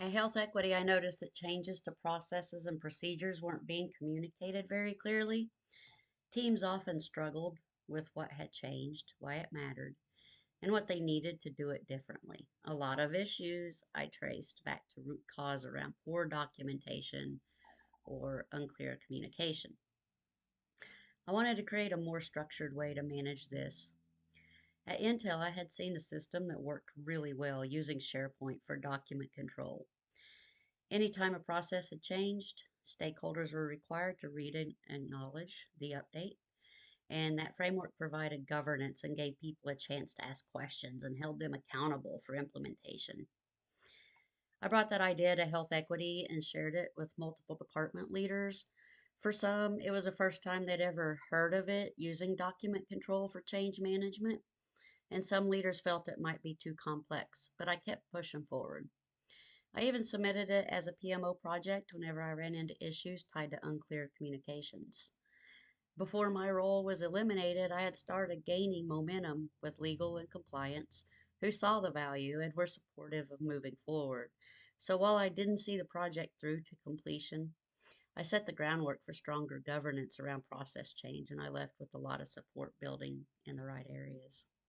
At Health Equity, I noticed that changes to processes and procedures weren't being communicated very clearly. Teams often struggled with what had changed, why it mattered, and what they needed to do it differently. A lot of issues I traced back to root cause around poor documentation or unclear communication. I wanted to create a more structured way to manage this. At Intel, I had seen a system that worked really well using SharePoint for document control. Anytime a process had changed, stakeholders were required to read and acknowledge the update, and that framework provided governance and gave people a chance to ask questions and held them accountable for implementation. I brought that idea to health equity and shared it with multiple department leaders. For some, it was the first time they'd ever heard of it using document control for change management, and some leaders felt it might be too complex, but I kept pushing forward. I even submitted it as a PMO project whenever I ran into issues tied to unclear communications. Before my role was eliminated, I had started gaining momentum with legal and compliance, who saw the value and were supportive of moving forward. So while I didn't see the project through to completion, I set the groundwork for stronger governance around process change, and I left with a lot of support building in the right areas.